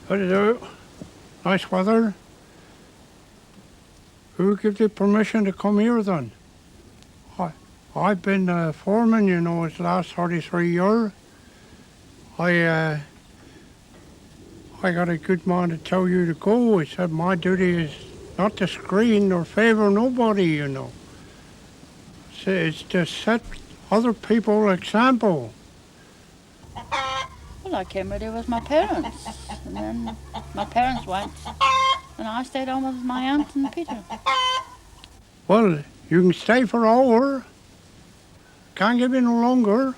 How do you do? Nice weather. Who gave you permission to come here then? I've been foreman, you know, his last 33 years. I got a good man to tell you to go. He said my duty is not to screen or favour nobody, you know. It's to set other people example. Well, I came with with my parents, and then my parents went, and I stayed on with my aunt and Peter. Well, you can stay for an hour. Can't give you no longer.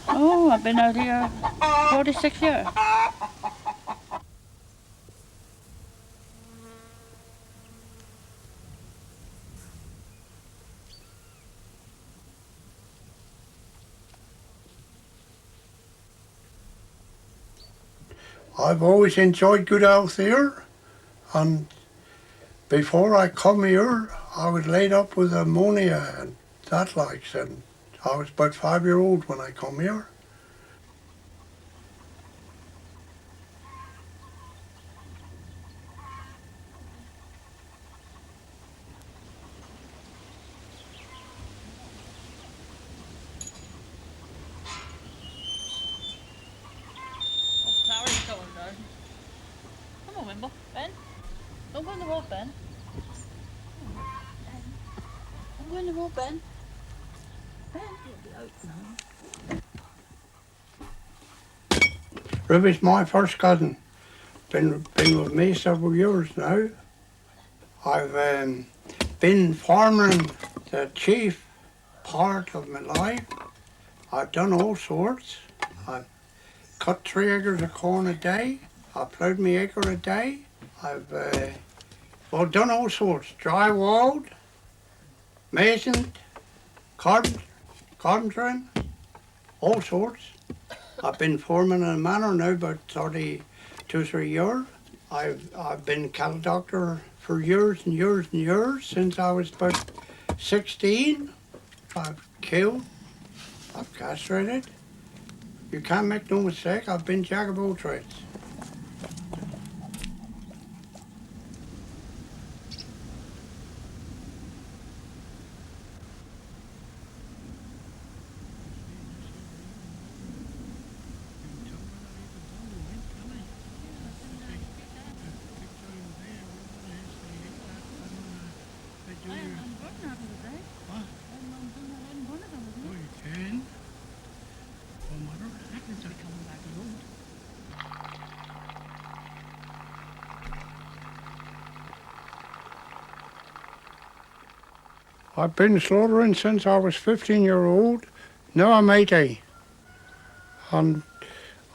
Oh, I've been out here 46 years. I've always enjoyed good health here, and before I come here, I was laid up with pneumonia and that likes, and I was about 5 years old when I come here. Come on, Wimble. Ben. Don't go in the road, Ben. Don't go in the road, Ben. Ben, you'll be out now. Ruby's my first cousin. Been with me several years now. I've been farming the chief part of my life. I've done all sorts. I've cut 3 acres of corn a day. I've plowed me acre a day. I've done all sorts. Drywalled, masoned, carpentering, all sorts. I've been foreman in a manor now about 32, 3 years. I've been cattle doctor for years and years and years, since I was about 16. I've killed, I've castrated. You can't make no mistake, I've been jack of all trades. I've been slaughtering since I was 15-year-old. Now I'm 80. And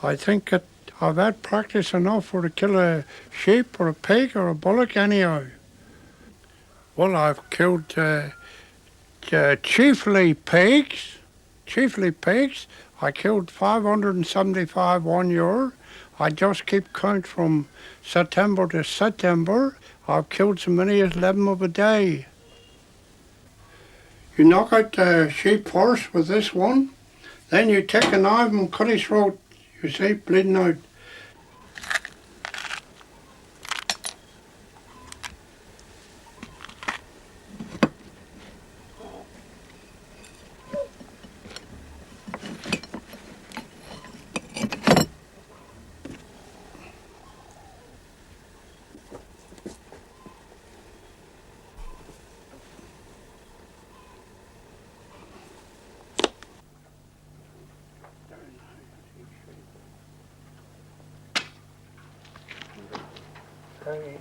I think that I've had practice enough for to kill a sheep or a pig or a bullock anyhow. Well, I've killed chiefly pigs. I killed 575 1 year. I just keep count from September to September. I've killed so many as 11 of a day. You knock out the sheep first with this one, then you take a knife and cut his throat, you see, bleeding out. Hey,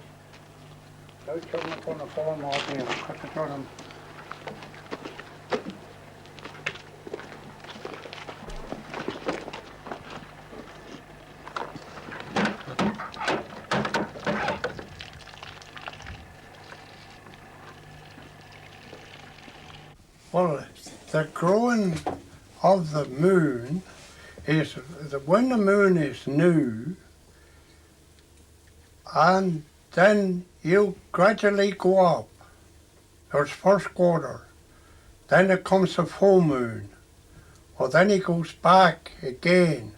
don't turn up on the farm all day, I'll cut the turn. Well, the growing of the moon is, when the moon is new, and then you gradually go up. There's first quarter, then it comes the full moon, or then he goes back again.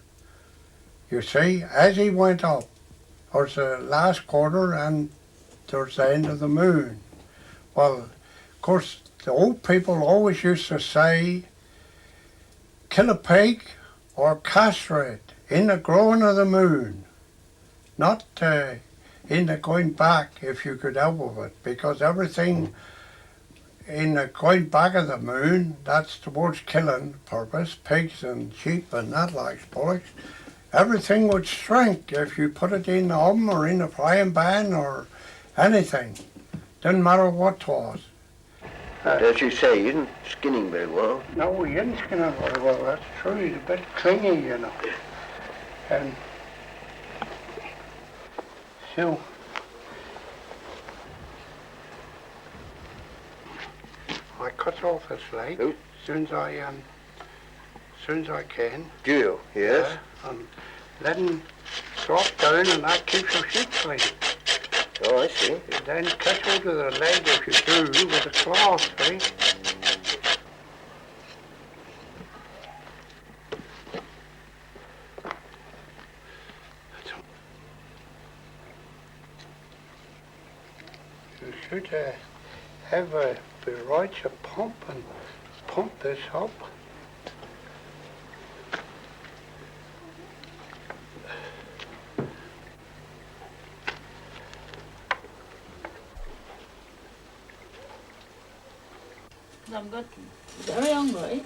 You see, as he went up, there's the last quarter and there's the end of the moon. Well, of course, the old people always used to say, kill a pig or castrate in the growing of the moon, not in the going back if you could help with it, because everything in the going back of the moon, that's towards killing purpose, pigs and sheep and that like bullocks. Everything would shrink if you put it in the oven or in the frying pan or anything. Didn't matter what it was. As you say, he isn't skinning very well. No, he isn't skinning very well, that's true. He's a bit clingy, you know. And so I cut off his leg as soon as I can. Do you? Yes. And let him drop down, and that keeps your sheep clean. Oh, I see. And then cut over the leg if you do with a cloth, see? You should have a right to pump and pump this up. I'm good. Very hungry.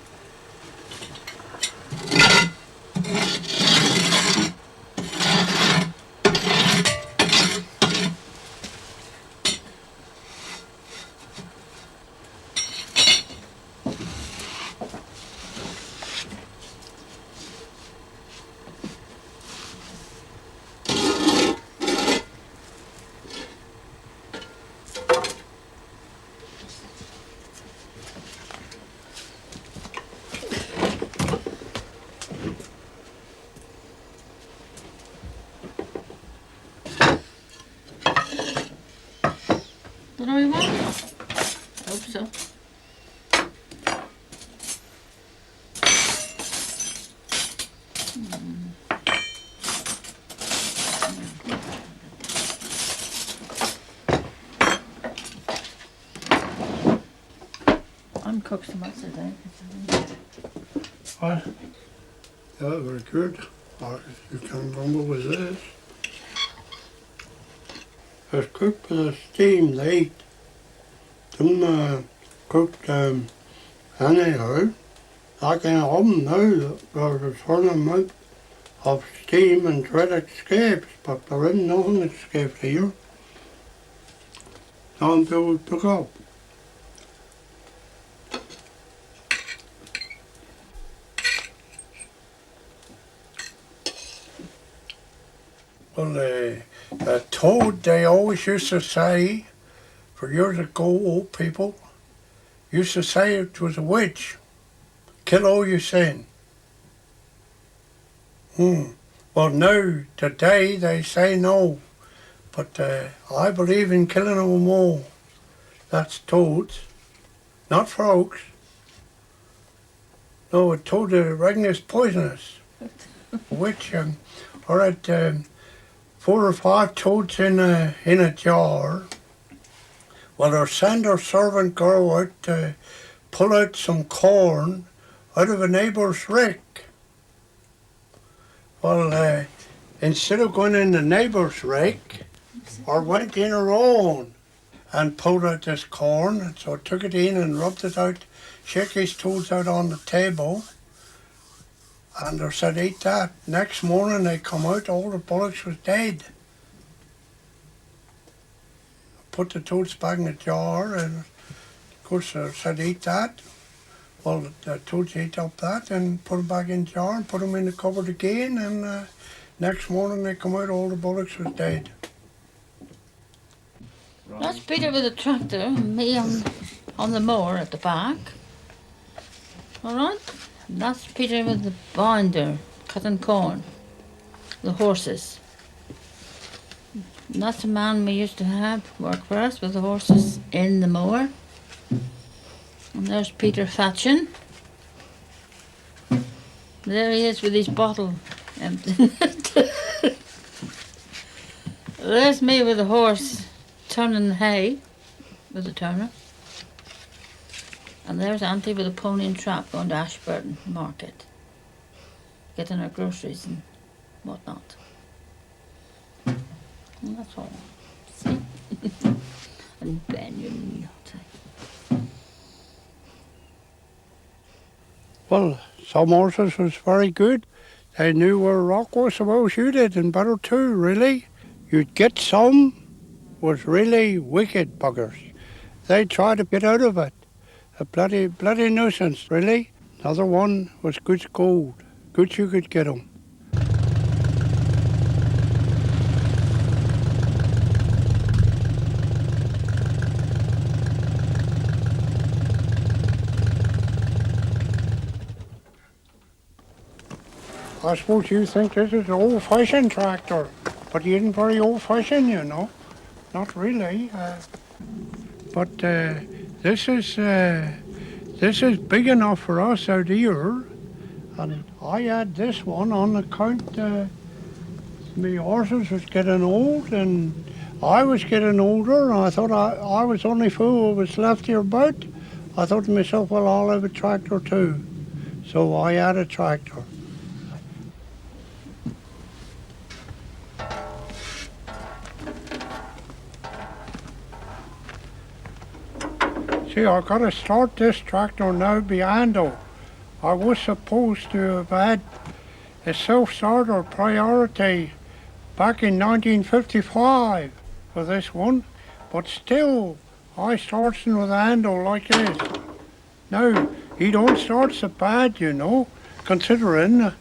Don't know you want? Hope so. I'm cooked so much today. What? Yeah, very good. You can grumble with this. It's cooked with a steam, they eat. Some cooked anyhow. Like in an oven now, there's a certain amount of steam and dread escapes, but there isn't nothing that escapes here. Nothing people pick up. Well, a toad, they always used to say, for years ago, old people used to say it was a witch. Kill all your sin. Well, now, today, they say no. But I believe in killing them all. That's toads, not frogs. No, a toad, I reckon, is poisonous. Which, or at 4 or 5 toads in a jar. Well, they'll send their servant girl out to pull out some corn out of a neighbour's rick. Well, instead of going in the neighbour's rick, or went in her own and pulled out this corn, and so took it in and rubbed it out, shook his toes out on the table, and they said, eat that. Next morning they come out, all the bullocks was dead. Put the toads back in the jar, and of course they said, eat that. Well, the toads ate up that and put them back in the jar and put them in the cupboard again, and next morning they come out, all the bullocks was dead. That's Peter with the tractor and me on the mower at the back. All right? And that's Peter with the binder, cutting corn, the horses. And that's the man we used to have work for us with the horses in the mower. And there's Peter thatching. There he is with his bottle And there's me with a horse turning hay with a turner. And there's Auntie with a pony and trap going to Ashburton Market, getting her groceries and whatnot. And that's all. See? And Ben, you me, I'll tell you. Well, some horses was very good. They knew where a rock was, suppose you did, and better too, really. You'd get some was really wicked buggers. They tried to get out of it. A bloody nuisance, really. Another one was good as gold. Good you could get 'em. I suppose you think this is an old-fashioned tractor, but he isn't very old-fashioned, you know. Not really. But this is big enough for us out here, and I had this one on account my horses was getting old, and I was getting older, and I thought I was only fool who was left here about. I thought to myself, well, I'll have a tractor too. So I had a tractor. See, I've got to start this tractor now behind her. I was supposed to have had a self-starter priority back in 1955 for this one, but still I starts with a handle like this. Now, he don't start so bad, you know, considering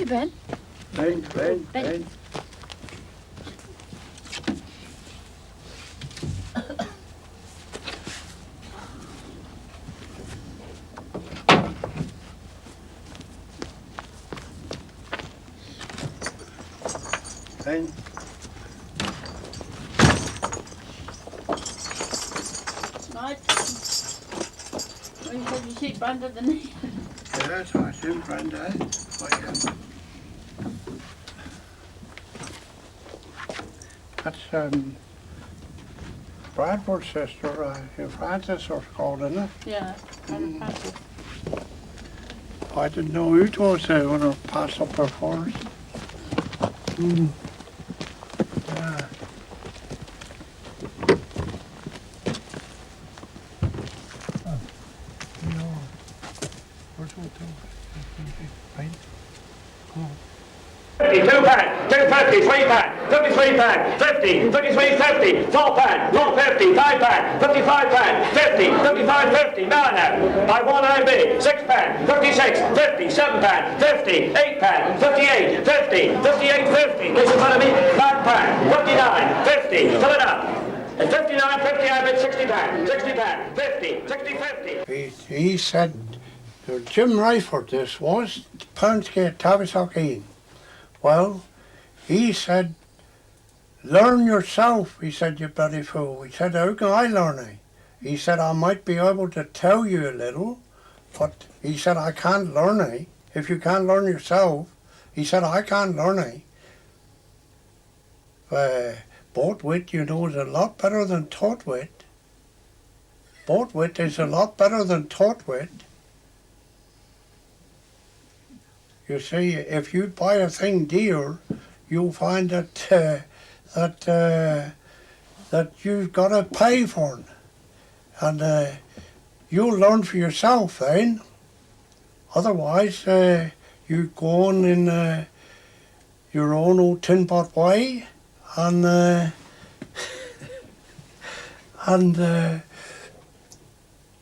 Ben. Ben. Ben. Right. Well, you said you see Brenda, didn't he? Yes, I seen Brenda. That's Bradford's sister, Frances was called, isn't it? Yeah, Francis. I didn't know who it was when I passed up her forest. Yeah. Where's my right? Come on. 52 pound, 250, 3 pound, 53 pound, 50, 53, 50, 4 pound, 450, 5 pound, 55 pound, 50, 55, 50, now, I want IB, 6 pound, 56, 50, 7 pound, 50, 8 pound, 58, 50, 58, 50, listen to me, 5 pound, 59, 50, fill it up. At 59, 50, I bid 60 pound, 60 pound, 50, 60, 50. He said, Jim Ryford, this was, Poundsgate, Tavistock. Well, he said, learn yourself. He said, you bloody fool. He said, how can I learn it? He said, I might be able to tell you a little, but he said, I can't learn it. If you can't learn yourself, he said, I can't learn it. Bought wit, you know, is a lot better than taught wit. Bought wit is a lot better than taught wit. You see, if you buy a thing dear, you'll find that that you've got to pay for it, and you'll learn for yourself then. Otherwise, you go on in your own old tin pot way, and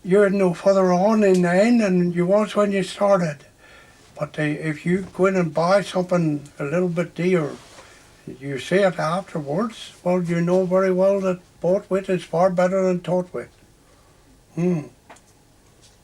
you're no further on in the end than you was when you started. But if you go in and buy something a little bit dear, you see it afterwards, well, you know very well that bought wit is far better than taught wit.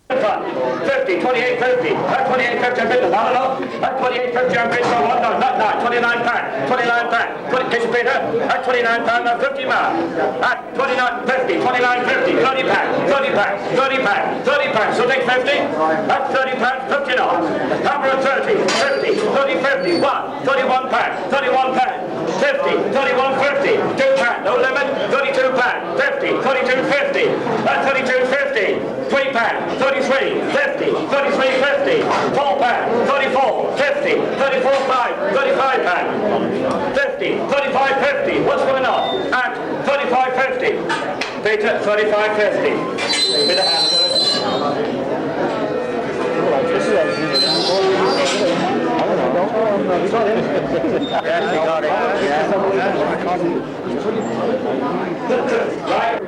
50, 28, 50, at 28, 50, I'm bidding, I don't know, at 28, 50, I'm bidding for one, no, not now, 29 pound, 29 pound, 20, Kiss Peter, at 29 pound, I'm 50 miles, at 29, 50, 29, 50, 30 pound, 30 pound, 30 pound, 30 pound, so take 50, at 30 pound, 50 knots, number of 30, 50, 30, 50, 1, 31 pound, 31 pound, 50, 31, 50, 2 pound, no limit, 32 pound, 50, 32, 50, at 32, 50, 3 pound, 33, 50, 33, 50, 4 pound, 34, 50, 34, 5, 35 pound, 50, 35, 50, what's going on? At 35, 50, Peter, 35, 50, Peter Hannaford. Yes, we got it. Right.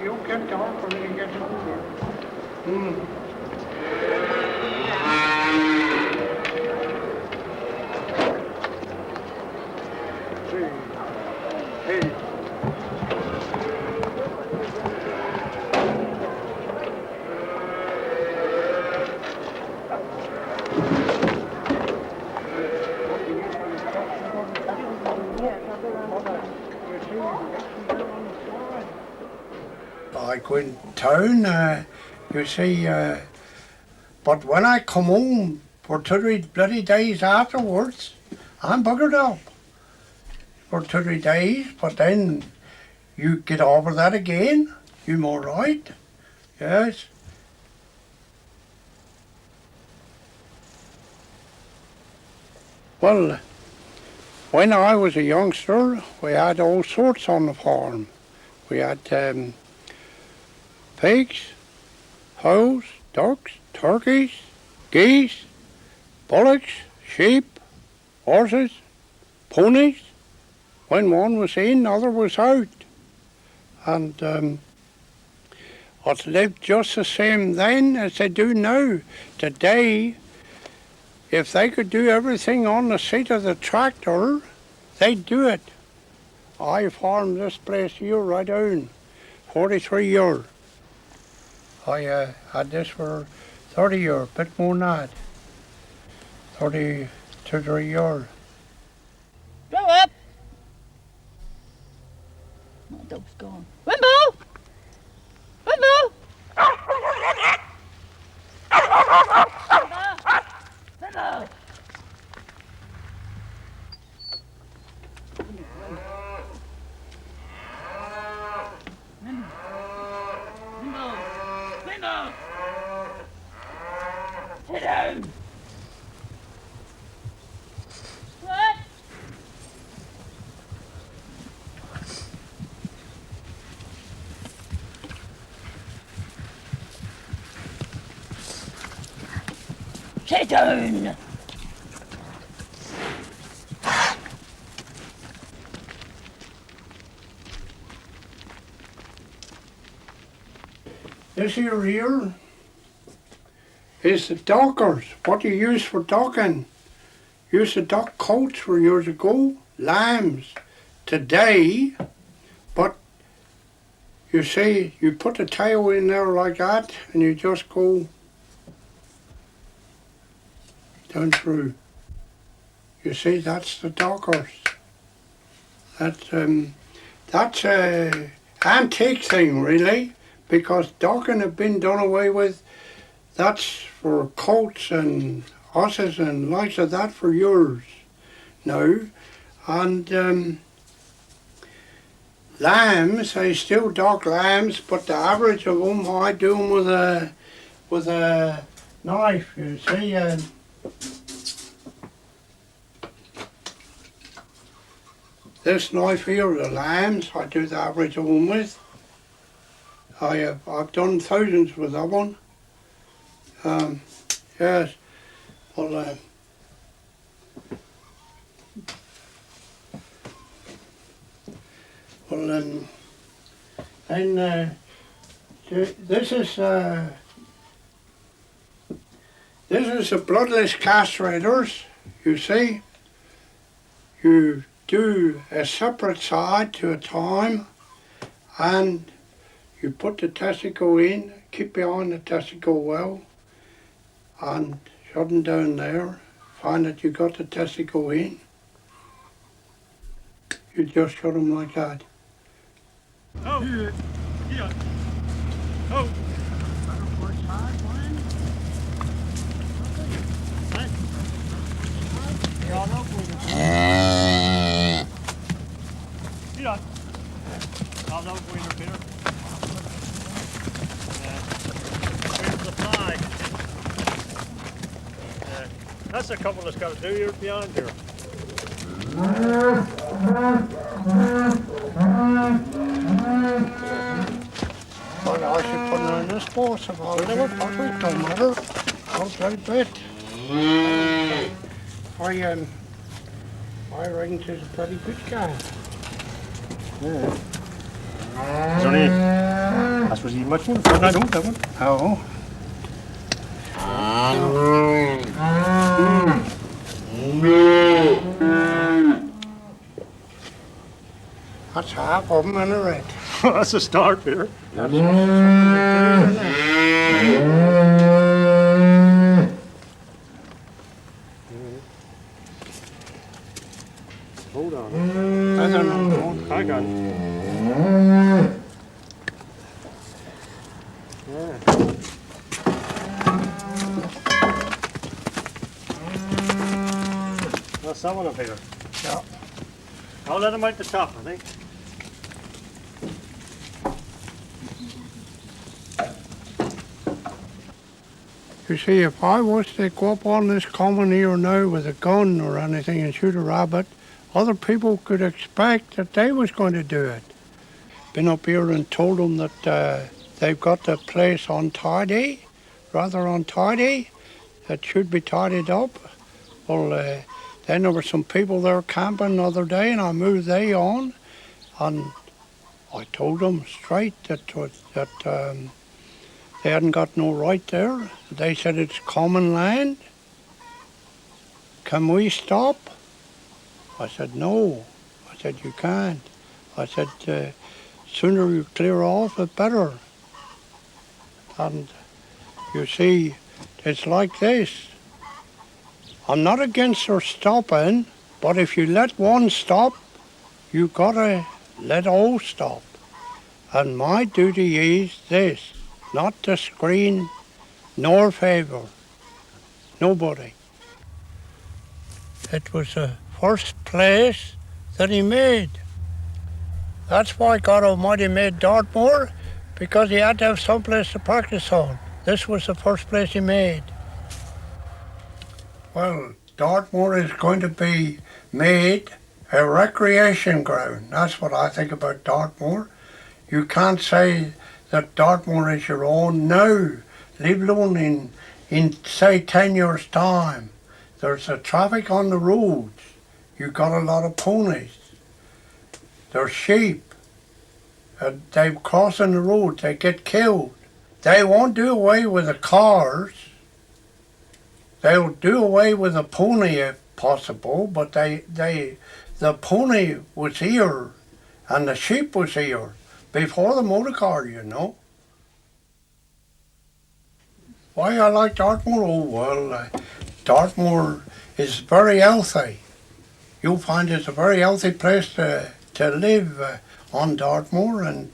You'll get dark when you get older. I go in town, you see, but when I come home for 2 bloody days afterwards, I'm buggered up for 2 days, but then you get over that again, you're all right, yes. Well, when I was a youngster, we had all sorts on the farm. We had pigs, cows, ducks, turkeys, geese, bullocks, sheep, horses, ponies. When one was in, the other was out. And it lived just the same then as they do now. Today, if they could do everything on the seat of the tractor, they'd do it. I farmed this place year right down, 43 years. I had this for 30 years, a bit more than that. 32, 3 years. Grow up! My dog's gone. Wimble! Wimble! Wimble! Wimble! Sit down! What? Sit down! This here is the dockers. What you use for docking. Used to dock coats for years ago, lambs. Today, but you see, you put the tail in there like that and you just go down through. You see, that's the dockers. That's a antique thing really, because docking have been done away with. That's for coats and horses and likes of that for years now. And lambs, I still dock lambs, but the average of them I do them with a knife, you see. This knife here, the lambs, I do the average of them with. I've done thousands with that one. Yes, well, and this is the bloodless castrators. You see, you do a separate side to a time, and you put the testicle in, keep behind the testicle well, and shut them down there. Find that you got the testicle in. You just shut them like that. Oh, yeah. Oh. Yeah. I'll know when Peter. Here's the flag. That's a couple that's got to do here beyond here. But I should put it in this box if I'll do it, but it don't matter. I'll try bit. I reckon he's a pretty good guy. Yeah. Is there any... I suppose you much one? I don't have one. Oh. That's half of them in a red. That's a start, Peter. That's Hold on. I don't know. I got it. Yeah. That's that one up here. Yeah. I'll let him out the top, I think. You see, if I was to go up on this common here now with a gun or anything and shoot a rabbit, other people could expect that they was going to do it. Been up here and told them that they've got the place untidy, rather untidy, that should be tidied up. Well, then there were some people there camping the other day and I moved they on and I told them straight that they hadn't got no right there. They said it's common land. Can we stop? I said no. I said you can't. I said sooner you clear off the better. And you see, it's like this. I'm not against her stopping, but if you let one stop, you gotta let all stop. And my duty is this, not to screen nor favour nobody. It was the first place that he made. That's why God Almighty made Dartmoor, because he had to have some place to practice on. This was the first place he made. Well, Dartmoor is going to be made a recreation ground. That's what I think about Dartmoor. You can't say that Dartmoor is your own now, leave alone in say 10 years' time. There's a traffic on the roads. You got a lot of ponies. There's sheep. They crossing the road, they get killed. They won't do away with the cars. They'll do away with the pony if possible, but the pony was here and the sheep was here before the motor car, you know. Why I like Dartmoor? Oh well, Dartmoor is very healthy. You'll find it's a very healthy place to live on Dartmoor, and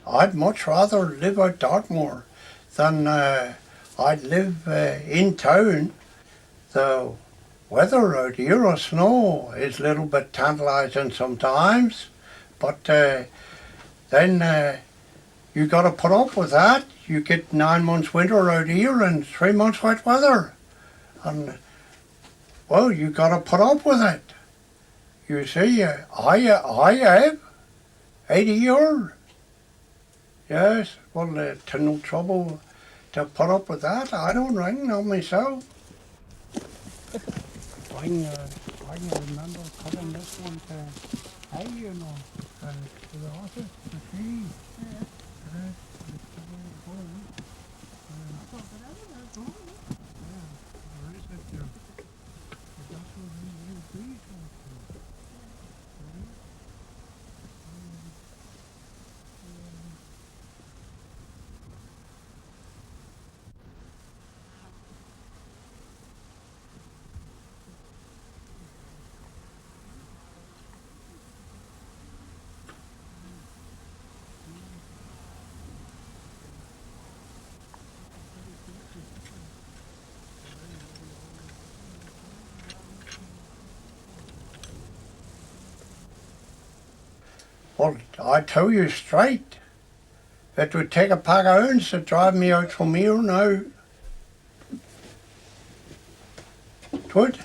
I'd much rather live out Dartmoor than I'd live in town. The weather out here of snow is a little bit tantalising sometimes, but then you got to put up with that. You get 9 months winter out here and 3 months wet weather, and well, you got to put up with it. You see, I have 80 years. Yes, well, to no trouble to put up with that. I don't reckon on myself. I can remember cutting this one to hay, you know, to the horses, the sheep. Yeah. Well, I tell you straight, it would take a pack of hounds to drive me out from here now. 'Twould.